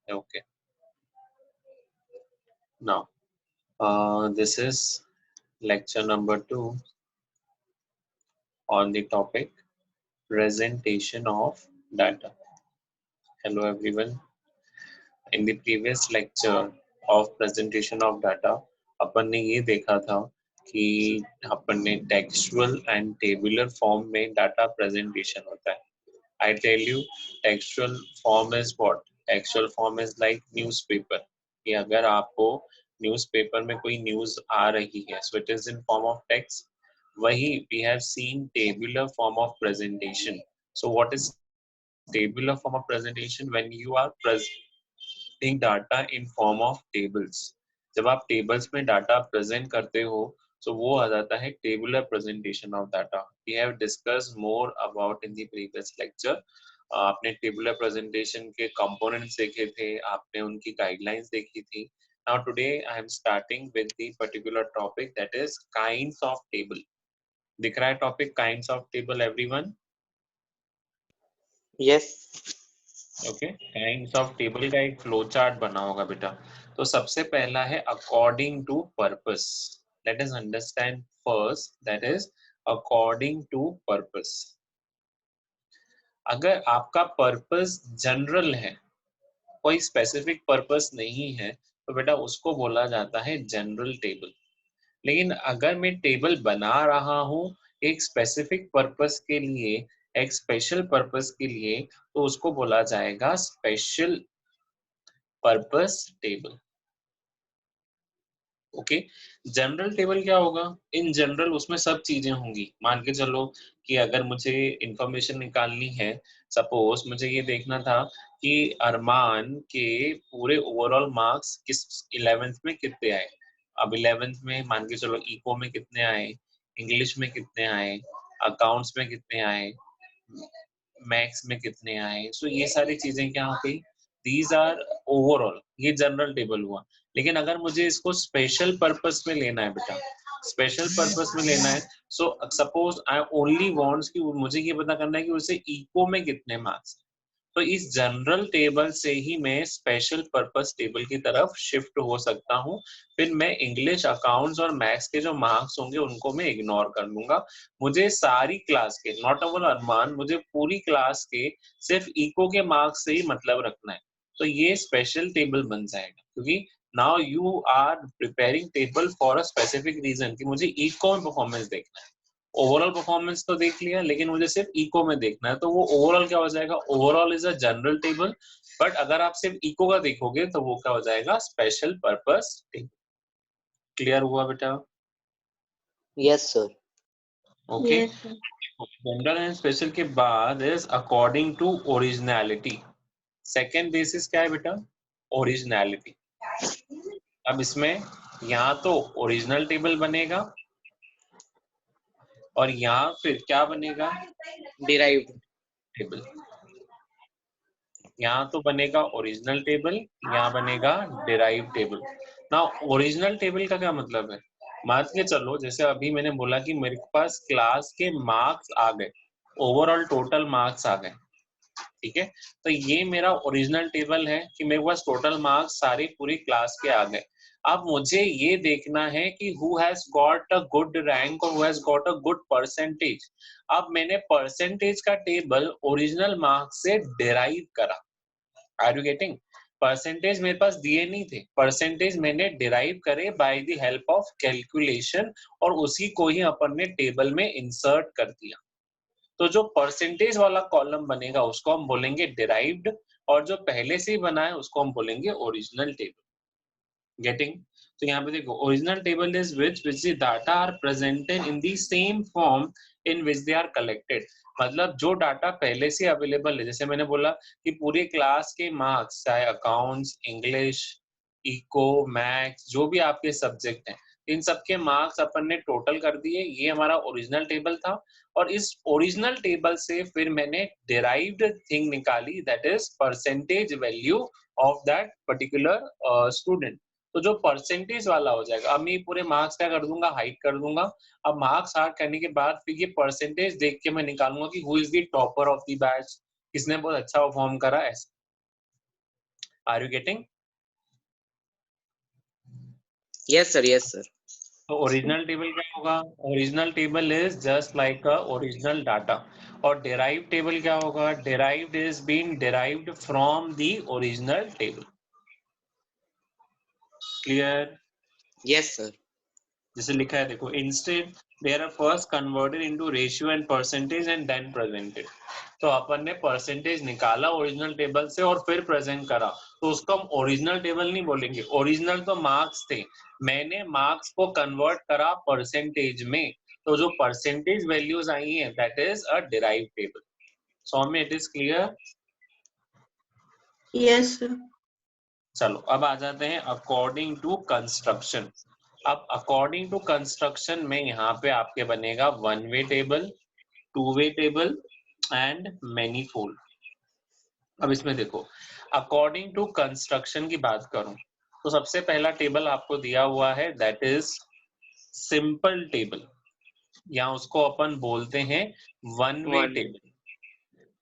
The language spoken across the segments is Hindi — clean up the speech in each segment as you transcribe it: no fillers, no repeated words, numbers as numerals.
Okay. Now, this is lecture number 2 on the topic presentation of data. Hello everyone. In the previous lecture of presentation of data, अपन ने ये देखा था कि अपन ने टेक्सचुअल एंड टेबुलर फॉर्म में डाटा प्रेजेंटेशन होता है. I tell you, textual form is what? Textual form is like newspaper. कि अगर आपको न्यूज़पेपर में कोई न्यूज़ आ रही है, so it is in form of text. वही we have seen tabular form of presentation. So what is tabular form of presentation? When you are presenting data in form of tables. जब आप tables में data present करते हो, so वो आ जाता है tabular presentation of data. We have discussed more about in the previous lecture. आपने टेबुलर प्रेजेंटेशन के कंपोनेंट्स देखे थे, आपने उनकी गाइडलाइंस देखी थी. Now today I am starting with the particular topic, that is kinds of table. दिख रहा है topic kinds of table everyone? Yes. Okay. Kinds of table का एक फ्लो चार्ट बना होगा बेटा. तो सबसे पहला है according to purpose. Let us understand first, that is according to purpose. अगर आपका पर्पस जनरल है, कोई स्पेसिफिक पर्पस नहीं है, तो बेटा उसको बोला जाता है जनरल टेबल. लेकिन अगर मैं टेबल बना रहा हूं एक स्पेसिफिक पर्पस के लिए, एक स्पेशल पर्पस के लिए, तो उसको बोला जाएगा special purpose table. Okay. General table क्या होगा? इन जनरल उसमें सब चीजें होंगी. मान के चलो कि अगर मुझे इंफॉर्मेशन निकालनी है, सपोज मुझे ये देखना था कि अरमान के पूरे ओवरऑल मार्क्स किस 11th में कितने आए. अब 11th में मान के चलो इको में कितने आए, इंग्लिश में कितने आए, अकाउंट्स में कितने आए, मैथ्स में कितने आए. सो ये सारी चीजें क्या हो गई? These are overall. ये जनरल टेबल हुआ. लेकिन अगर मुझे इसको स्पेशल पर्पस में लेना है बेटा, स्पेशल पर्पस में लेना है, so suppose I only wants कि मुझे ये पता करना है कि उसे इको में कितने मार्क्स. तो इस जनरल टेबल से ही मैं स्पेशल पर्पस टेबल की तरफ शिफ्ट हो सकता हूँ. फिर मैं इंग्लिश, अकाउंट्स और मैथ्स के जो मार्क्स होंगे उनको मैं इग्नोर कर लूंगा. मुझे सारी क्लास के, नॉट ओनली अरमान, मुझे पूरी क्लास के सिर्फ इको के मार्क्स से ही मतलब रखना है. तो ये स्पेशल टेबल बन जाएगा, क्योंकि now you are preparing table for a specific reason कि मुझे इको में परफॉर्मेंस देखना है. ओवरऑल परफॉर्मेंस तो देख लिया, लेकिन मुझे सिर्फ इको में देखना है, तो वो ओवरऑल क्या हो जाएगा? Overall is a general table. But अगर आप सिर्फ इको का देखोगे तो वो क्या हो जाएगा? Special purpose table. क्लियर हुआ बेटा? Yes, sir. Okay. Yes, sir. General and special के बाद is according to originality. Second basis क्या है बेटा? ओरिजिनलिटी. अब इसमें यहाँ तो ओरिजिनल टेबल बनेगा और यहाँ फिर क्या बनेगा? Derived. टेबल. यहाँ तो बनेगा ओरिजिनल टेबल, यहाँ बनेगा डिराइव टेबल. ना ओरिजिनल टेबल का क्या मतलब है? मान के चलो जैसे अभी मैंने बोला कि मेरे पास क्लास के मार्क्स आ गए, ओवरऑल टोटल मार्क्स आ गए. ठीक है. तो ये मेरा ओरिजिनल टेबल है कि मेरे पास टोटल मार्क्स सारी पूरी क्लास के आ गए. अब मुझे ये देखना है कि who has got a good rank और who has got a good percentage. अब मैंने परसेंटेज का टेबल ओरिजिनल मार्क्स से डिराइव करा. Are you getting? परसेंटेज मेरे पास दिए नहीं थे, परसेंटेज मैंने डिराइव करे by the help of calculation, और उसी को ही अपन ने टेबल में इंसर्ट कर दिया. तो जो परसेंटेज वाला कॉलम बनेगा उसको हम बोलेंगे डिराइव्ड, और जो पहले से ही बना है उसको हम बोलेंगे ओरिजिनल टेबल. गेटिंग? तो यहाँ पे देखो, original table is which the data are presented in the same form in which they are collected. मतलब जो डाटा पहले से अवेलेबल है, जैसे मैंने बोला कि पूरे क्लास के मार्क्स, चाहे अकाउंट्स, इंग्लिश, इको, मैथ्स, जो भी आपके सब्जेक्ट हैं, इन सबके मार्क्स अपन ने टोटल कर दिए. ये हमारा ओरिजिनल टेबल था. और इस ओरिजिनल टेबल से फिर मैंने डिराइव्ड थिंग निकाली, that is percentage value of that particular student. तो जो परसेंटेज वाला हो जाएगा, अब मैं पूरे मार्क्स क्या कर दूंगा? हाइड कर दूंगा. अब मार्क्स हाइड करने के बाद फिर ये परसेंटेज देख के मैं निकालूंगा कि who is the topper of the batch, किसने बहुत अच्छा परफॉर्म करा. ऐसा are you getting? Yes, sir. Yes, sir. तो ओरिजिनल टेबल क्या होगा? Original table is just like a original data. और डिराइव टेबल क्या होगा? Derived is been derived from the original table. Clear? Yes, sir. जैसे लिखा है देखो, instead they are first converted into ratio and percentage and then presented. तो अपन ने परसेंटेज निकाला ओरिजिनल टेबल से और फिर प्रेजेंट करा, तो उसको हम ओरिजिनल टेबल नहीं बोलेंगे। ओरिजिनल तो मार्क्स थे, मैंने मार्क्स को कन्वर्ट करा परसेंटेज में, तो जो परसेंटेज वैल्यूज आई है that is a derive table. So में it is clear? Yes sir. चलो अब आ जाते हैं अकॉर्डिंग टू कंस्ट्रक्शन। अब अकॉर्डिंग टू कंस्ट्रक्शन में यहाँ पे आपके बनेगा one way table, two way table and manifold. अब इसमें देखो, अकॉर्डिंग टू कंस्ट्रक्शन की बात करूं तो सबसे पहला टेबल आपको दिया हुआ है दैट इज सिंपल टेबल, या उसको अपन बोलते हैं वन वे One. टेबल।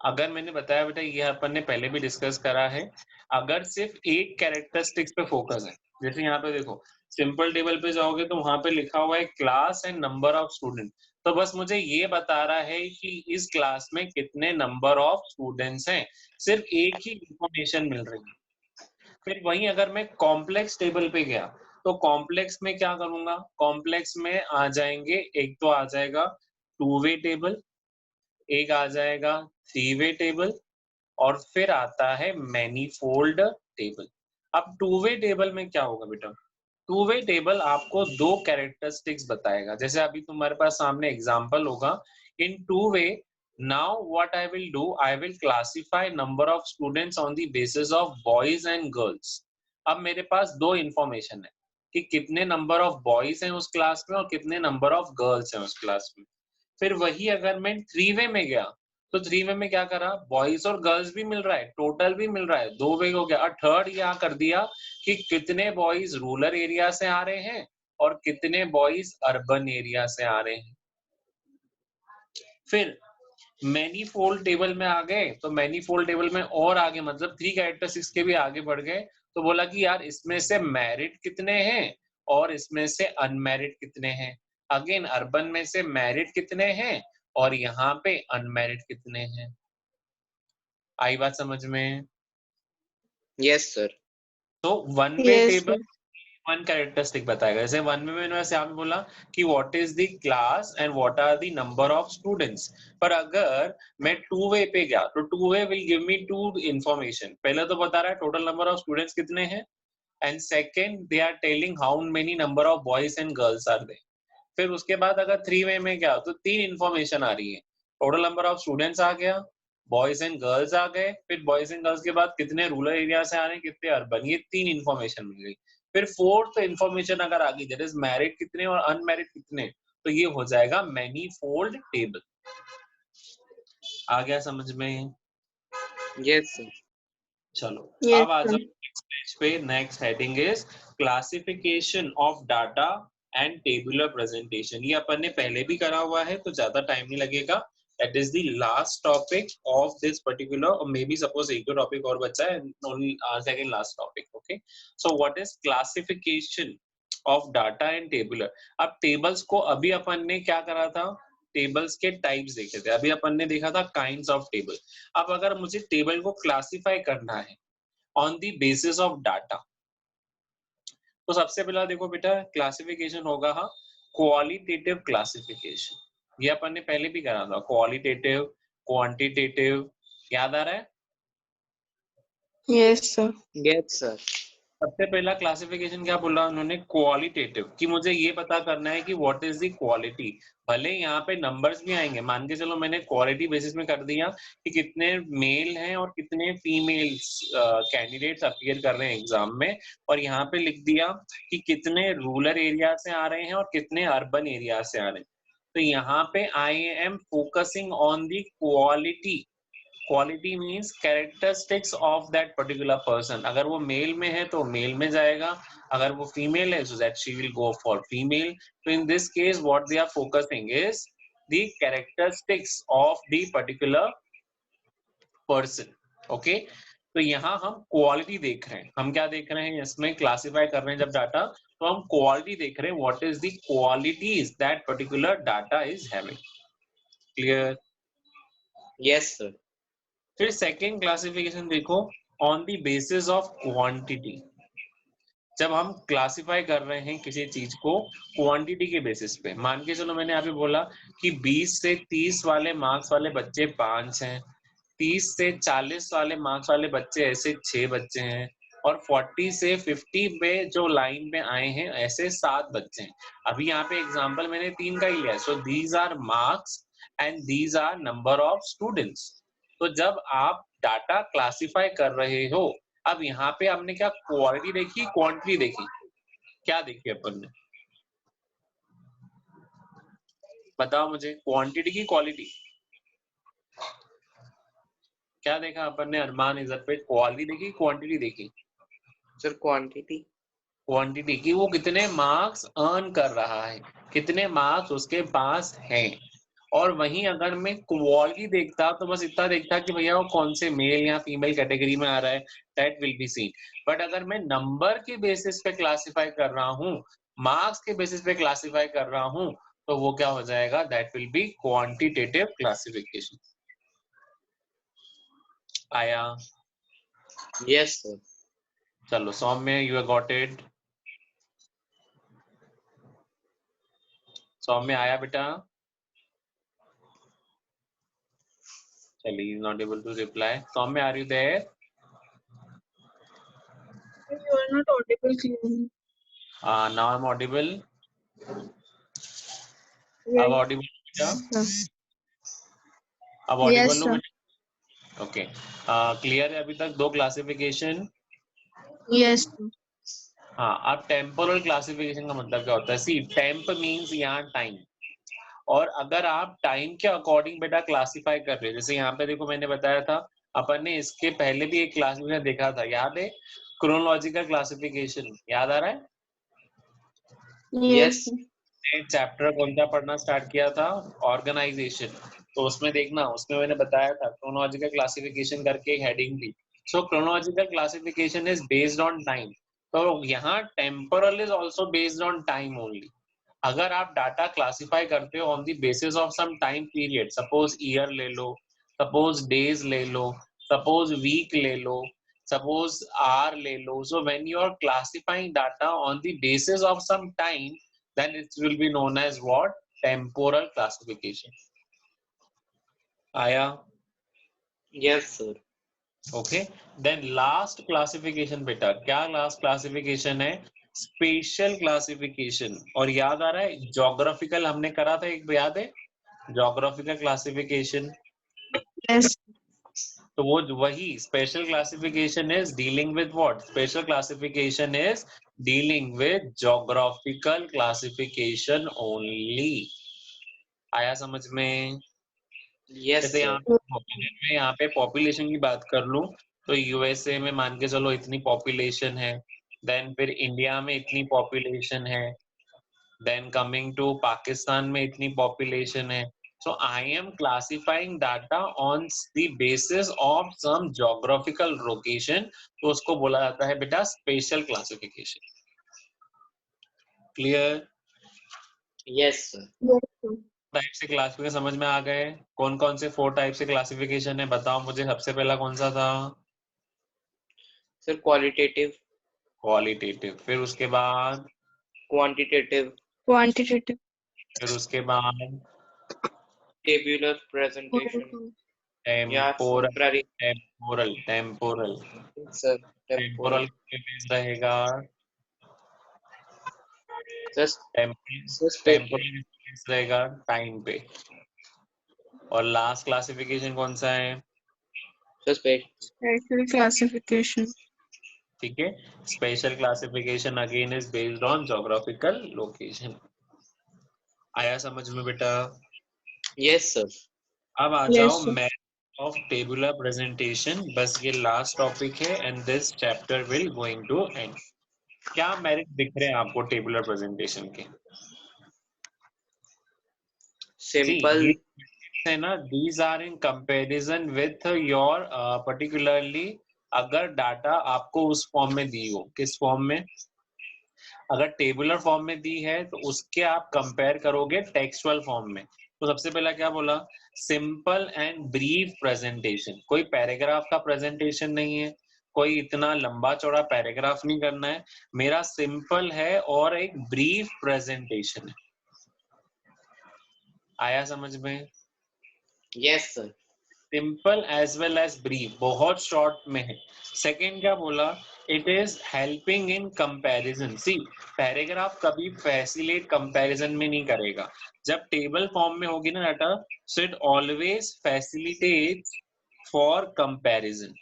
अगर मैंने बताया बेटा, ये अपन ने पहले भी डिस्कस करा है, अगर सिर्फ एक कैरेक्टरिस्टिक्स पे फोकस है, जैसे यहाँ पे देखो सिंपल टेबल पे जाओगे तो वहां पे लिखा हुआ है class and number of student, तो बस मुझे ये बता रहा है कि इस क्लास में कितने नंबर ऑफ स्टूडेंट्स हैं, सिर्फ एक ही इंफॉर्मेशन मिल रही है। फिर वहीं अगर मैं कॉम्प्लेक्स टेबल पे गया तो कॉम्प्लेक्स में क्या करूंगा? कॉम्प्लेक्स में आ जाएंगे, एक तो आ जाएगा टू वे टेबल, एक आ जाएगा थ्री वे टेबल, और फिर आता है मैनीफोल्ड टेबल। अब टू वे टेबल में क्या होगा बेटा? टू वे टेबल आपको दो कैरेक्टरिस्टिक्स बताएगा, जैसे अभी तुम्हारे पास सामने एग्जांपल होगा, in two way now what I will do, I will classify number of students on the basis of boys and girls. अब मेरे पास दो इंफॉर्मेशन है कि कितने नंबर ऑफ बॉयज हैं उस क्लास में और कितने नंबर ऑफ गर्ल्स हैं उस क्लास में। फिर वही अगर मैं थ्री वे में गया तो थ्री वे में क्या करा, बॉयज और गर्ल्स भी मिल रहा है, टोटल भी मिल रहा है, दो वे हो गया। और थर्ड यहाँ कर दिया कि कितने बॉयज रूरल एरिया से आ रहे हैं और कितने बॉयज अर्बन एरिया से आ रहे हैं। फिर मैनीफोल्ड टेबल में आ गए, तो मैनीफोल्ड टेबल में और आगे मतलब थ्री कैरेक्टरिस्टिक्स के भी आगे बढ़ गए, तो बोला कि यार इसमें से मैरिड कितने हैं और इसमें से अनमैरिड कितने हैं। अगेन अर्बन में से मैरिड कितने हैं और यहाँ पे अनमैरिड कितने हैं। आई बात समझ में? Yes, sir. तो one way yes table sir. One characteristic बताएगा। जैसे वन में मैंने वैसे यहाँ पे बोला कि what is the class and what are the number of students. पर अगर मैं टू वे पे गया तो two way will give me two information. पहले तो बता रहा है टोटल नंबर ऑफ स्टूडेंट्स कितने हैं, and second they are telling how many number of boys and girls are they. फिर उसके बाद अगर थ्री वे में गया तो तीन इंफॉर्मेशन आ रही है, टोटल नंबर ऑफ स्टूडेंट्स आ गया, बॉयज एंड गर्ल्स आ गए, फिर बॉयज एंड गर्ल्स के बाद कितने रूरल एरिया से आ रहे हैं, कितने अर्बन, ये तीन इंफॉर्मेशन मिल गई। फिर फोर्थ इंफॉर्मेशन अगर आ गई दैट इज मैरिड कितने और अनमैरिड कितने, तो ये हो जाएगा मैनीफोल्ड टेबल। आ गया समझ में? Yes, sir. चलो यस अब आ जाओ सर। नेक्स्ट पेज पे। Next heading is classification of data and tabular presentation. ये अपन ने पहले भी करा हुआ है तो ज्यादा टाइम नहीं लगेगा। That is the last topic of this particular, और मे बी सपोज एक दो टॉपिक और बचा है, only second last topic. Okay, so what is classification of data and tabular. अब टेबल्स को अभी अपन ने क्या करा था, टेबल्स के टाइप्स देखे थे, अभी अपन ने देखा था काइंड्स ऑफ टेबल। अब अगर मुझे टेबल को क्लासिफाई करना है on the basis of data, तो सबसे पहला देखो बेटा क्लासिफिकेशन होगा हाँ क्वालिटेटिव क्लासिफिकेशन। ये अपन ने पहले भी करा था, क्वालिटेटिव, क्वांटिटेटिव, याद आ रहा है? Yes sir. Yes, sir. सबसे पहला क्लासिफिकेशन क्या बोला उन्होंने, क्वालिटेटिव, कि मुझे ये पता करना है कि व्हाट इज द क्वालिटी। भले यहाँ पे नंबर्स भी आएंगे, मान के चलो मैंने क्वालिटी बेसिस में कर दिया कि कितने मेल हैं और कितने फीमेल्स कैंडिडेट्स अपीयर कर रहे हैं एग्जाम में, और यहाँ पे लिख दिया कि कितने रूरल एरिया से आ रहे हैं और कितने अर्बन एरिया से आ रहे हैं। तो यहाँ पे I am focusing on the quality. Quality means characteristics of that particular person. अगर वो मेल में है तो मेल में जाएगा, अगर वो फीमेल है so that she will go for female. तो in this case what they are focusing is the characteristics of the particular person. Okay, तो यहाँ हम क्वालिटी देख रहे हैं। हम क्या देख रहे हैं इसमें, क्लासिफाई कर रहे हैं जब डाटा, तो हम क्वालिटी देख रहे हैं, what is the qualities that particular data is having. Clear? Yes, sir. फिर सेकेंड क्लासिफिकेशन देखो, on the basis of quantity. जब हम क्लासिफाई कर रहे हैं किसी चीज को क्वांटिटी के बेसिस पे, मान के चलो मैंने अभी बोला कि 20 से 30 वाले मार्क्स वाले बच्चे 5 हैं, 30 से 40 वाले मार्क्स वाले बच्चे ऐसे 6 बच्चे हैं, और 40 से 50 पे जो लाइन में आए हैं ऐसे 7 बच्चे हैं। अभी यहाँ पे एग्जांपल मैंने 3 का ही लिया, so these are marks and these are number of students. तो जब आप डाटा क्लासिफाई कर रहे हो, अब यहाँ पे हमने क्या क्वालिटी देखी, क्वांटिटी देखी, क्या देखी अपन ने, बताओ मुझे, क्वांटिटी की क्वालिटी? क्या देखा अपन ने अरमान इज्जत पे, क्वालिटी देखी क्वांटिटी देखी? Sir, quantity. क्वांटिटी की, वो कितने मार्क्स अर्न कर रहा है, कितने मार्क्स उसके पास हैं। और वहीं अगर मैं क्वालिटी देखता तो बस इतना देखता कि भैया वो कौन से मेल या फीमेल कैटेगरी में आ रहा है, that will be seen. But अगर मैं नंबर के बेसिस पे क्लासिफाई कर रहा हूँ, मार्क्स के बेसिस पे क्लासिफाई कर रहा हूँ, तो वो क्या हो जाएगा, that will be quantitative classification. आया? Yes, sir. चलो Saumya, you got it? Saumya आया बेटा? चलिए, not able to reply. Saumya, are you there? You are not audible clearly. Now I am audible? Yeah, अब ऑडिबल बेटा? sir. अब ऑडिबल Yes, हूँ sir. मैं? ओके, क्लियर है अभी तक दो क्लासिफिकेशन? Yes, sir. हाँ, अब टेम्पोरल क्लासिफिकेशन का मतलब क्या होता है? सी, टेम्प मींस यहाँ टाइम, और अगर आप टाइम के अकॉर्डिंग बेटा क्लासिफाई कर रहे हो, जैसे यहाँ पे देखो मैंने बताया था, अपन ने इसके पहले भी एक क्लासिफिकेशन देखा था, याद है? क्रोनोलॉजिकल क्लासिफिकेशन, याद आ रहा है? Yes, Yes. sir. चैप्टर कौन सा पढ़ना स्टार्ट किया था? ऑर्गेनाइजेशन। तो उसमें देखना, उसमें मैंने बताया था क्रोनोलॉजिकल क्लासिफिकेशन करके एक हेडिंग थी। So chronological classification is based on time. तो यहाँ temporal is also based on time only. अगर आप डाटा क्लासिफाई करते हो on the basis of some time period, suppose year ले लो, सपोज डेज ले लो, सपोज वीक ले लो, suppose hour ले लो, so when you are classifying data on the basis of some time, then it will be known as what? Temporal classification. आया? Yes, sir. Okay, then last classification बेटा, क्या last classification है? Spatial classification. और याद आ रहा है जोग्राफिकल हमने करा था एक, याद है? Geographical classification. Yes. तो वो वही special classification is dealing with what? Special classification is dealing with geographical classification only. आया समझ में? Yes, जैसे sir. यहाँ पे पॉपुलेशन की बात कर लूं, तो यूएसए में मान के चलो इतनी पॉपुलेशन है, देन फिर इंडिया में इतनी पॉपुलेशन है, then coming to Pakistan में इतनी population है, so I am classifying data on the basis of some geographical location, तो उसको बोला जाता है बेटा spatial classification. Clear? Yes, sir. Yes, sir. Type से क्लासिफिकेशन समझ में आ गए? कौन कौन से 4 टाइप से क्लासिफिकेशन है, बताओ मुझे। सबसे पहला कौन सा था? Sir, qualitative, qualitative. फिर उसके बाद? quantitative, Quantitative. फिर उसके बाद? tabular presentation. Yeah, temporal. summary. Temporal, temporal. Sir, temporal temporal. के बेस रहेगा? Just, just टेम्पोरल रहेगा टाइम पे। और लास्ट क्लासिफिकेशन कौन सा है? wait. Spatial classification. ठीक है, spatial classification again is based on geographical location. आया समझ में बेटा? Yes, sir. अब आ Yes, जाओ sir. Merit of tabular presentation. बस ये लास्ट टॉपिक है and this chapter will going to end. क्या मेरिट दिख रहे हैं आपको टेबुलर प्रेजेंटेशन के? Simple. है ना, these are in comparison with your particularly अगर डाटा आपको उस फॉर्म में दी हो, किस फॉर्म में, अगर टेबुलर फॉर्म में दी है तो उसके आप कंपेयर करोगे टेक्सुअल फॉर्म में। तो सबसे पहला क्या बोला, सिंपल एंड ब्रीफ प्रेजेंटेशन, कोई पैराग्राफ का प्रेजेंटेशन नहीं है, कोई इतना लंबा चौड़ा पैराग्राफ नहीं करना है, मेरा सिंपल है और एक ब्रीफ प्रेजेंटेशन है। आया समझ में? Yes sir. Simple as well as brief, बहुत शॉर्ट में है। सेकेंड क्या बोला, it is helping in comparison. See, paragraph कभी फैसिलिटेट कंपैरिजन में नहीं करेगा। जब टेबल फॉर्म में होगी ना data, so it always facilitate for comparison.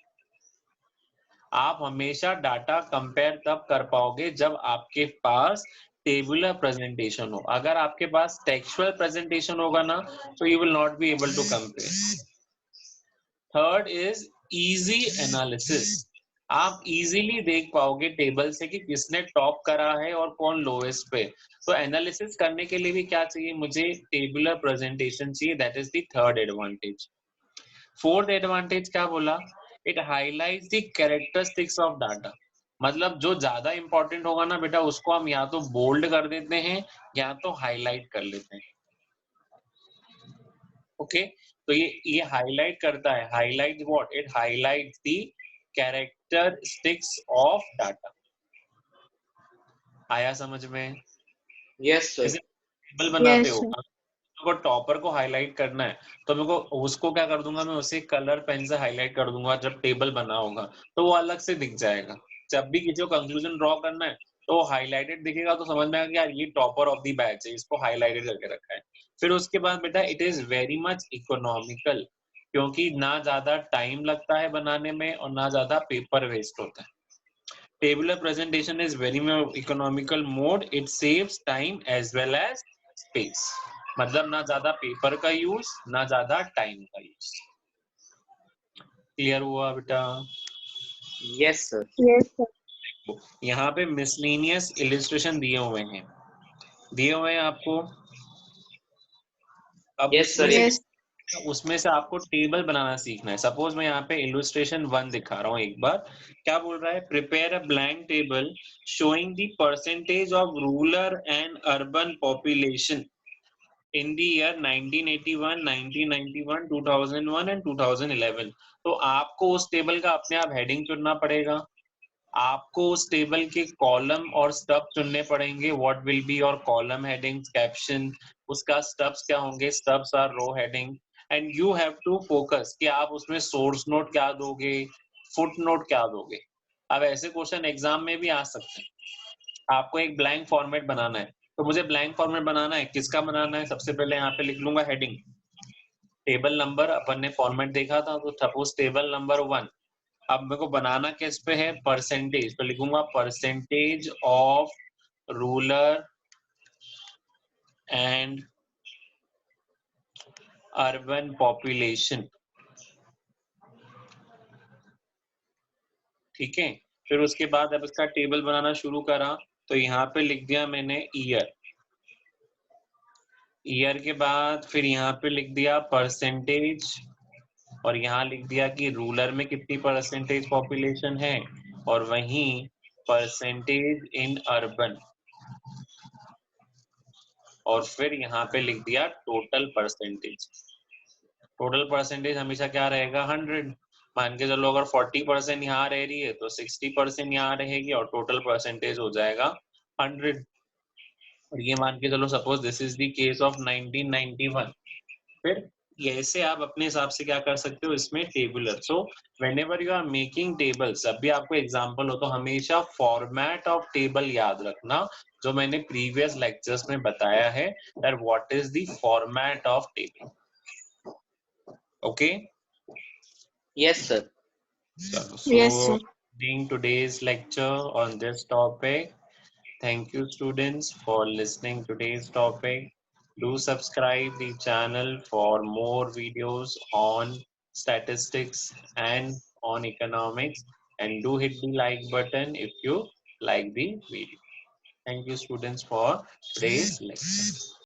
आप हमेशा डाटा कंपेयर तब कर पाओगे जब आपके पास टेबुलर प्रेजेंटेशन हो। अगर आपके पास टेक्सचुअल प्रेजेंटेशन होगा ना, तो you will not be able to compare. Third is easy analysis, आप इजीली देख पाओगे टेबल से कि किसने टॉप करा है और कौन लोएस्ट पे। तो एनालिसिस करने के लिए भी क्या चाहिए मुझे, टेबुलर प्रेजेंटेशन चाहिए। That is the third advantage. Fourth advantage क्या बोला, it highlights the characteristics of data. मतलब जो ज्यादा इंपॉर्टेंट होगा ना बेटा, उसको हम या तो बोल्ड कर देते हैं या तो हाईलाइट कर लेते हैं। ओके, तो ये हाईलाइट करता है। Highlight what, it highlights the characteristics of data. आया समझ में? Yes sir. जैसे टेबल बनाते Yes, हो, sir. को टॉपर को हाईलाइट करना है तो मेरे को उसको क्या कर दूंगा, मैं उसे कलर पेन से हाईलाइट कर दूंगा। जब टेबल बना होगा तो वो अलग से दिख जाएगा। जब भी किसी को कंक्लूजन ड्रॉ करना है तो वो हाईलाइटेड दिखेगा, तो समझ में आएगा कि यार ये टॉपर ऑफ द बैच है, इसको हाईलाइटेड करके रखा है। फिर उसके बाद बेटा it is very much economical, क्योंकि ना ज्यादा टाइम लगता है बनाने में और ना ज्यादा पेपर वेस्ट होता है। Tabular presentation is very economical mode, it saves time as well as space. मतलब ना ज्यादा पेपर का यूज, ना ज्यादा टाइम का यूज। क्लियर हुआ बेटा? Yes sir. Yes, sir. यहाँ पे मिसलेनियस इलिस्ट्रेशन दिए हुए हैं आपको। अब यस सर। Yes. उसमें से आपको टेबल बनाना सीखना है। सपोज मैं यहाँ पे इलस्ट्रेशन 1 दिखा रहा हूँ एक बार। क्या बोल रहा है, prepare a blank table showing the percentage of rural and urban population in the year 1981, 1991, 2001 and 2011। तो आपको उस टेबल का अपने आप हेडिंग चुनना पड़ेगा, आपको उस टेबल के कॉलम और स्टब चुनने पड़ेंगे। What will be your column headings, caption, उसका स्टब्स क्या होंगे, stubs are row heading. And you have to focus कि आप उसमें सोर्स नोट क्या दोगे, फुट नोट क्या दोगे। अब ऐसे क्वेश्चन एग्जाम में भी आ सकते हैं। आपको एक ब्लैंक फॉर्मेट बनाना है, तो मुझे ब्लैंक फॉर्मेट बनाना है, किसका बनाना है, सबसे पहले यहाँ पे लिख लूंगा हेडिंग, टेबल नंबर अपन ने फॉर्मेट देखा था, तो सपोज टेबल नंबर 1। अब मेरे को बनाना किस पे है, परसेंटेज, तो लिखूंगा percentage of rural and urban population. ठीक है, फिर उसके बाद अब इसका टेबल बनाना शुरू करा, तो यहाँ पे लिख दिया मैंने ईयर। ईयर के बाद फिर यहाँ पे लिख दिया परसेंटेज, और यहाँ लिख दिया कि रूरल में कितनी परसेंटेज पॉपुलेशन है, और वहीं परसेंटेज इन अर्बन, और फिर यहाँ पे लिख दिया टोटल परसेंटेज। टोटल परसेंटेज हमेशा क्या रहेगा, 100। मान के चलो अगर 40% यहाँ रह रही है तो 60% यहाँ रहेगी और टोटल परसेंटेज हो जाएगा 100। और ये मान के चलो suppose this is the case of 1991। फिर ऐसे आप अपने हिसाब से क्या कर सकते हो इसमें tabular. So whenever you are making tables, जब भी आपको एग्जांपल हो तो हमेशा फॉर्मेट ऑफ टेबल याद रखना, जो मैंने प्रीवियस लेक्चर्स में बताया है, that what is the format of table. Okay, yes sir. Yes, so sir. being today's lecture on this topic, thank you students for listening today's topic. Do subscribe the channel for more videos on statistics and on economics, and do hit the like button if you like the video. Thank you students for today's lecture.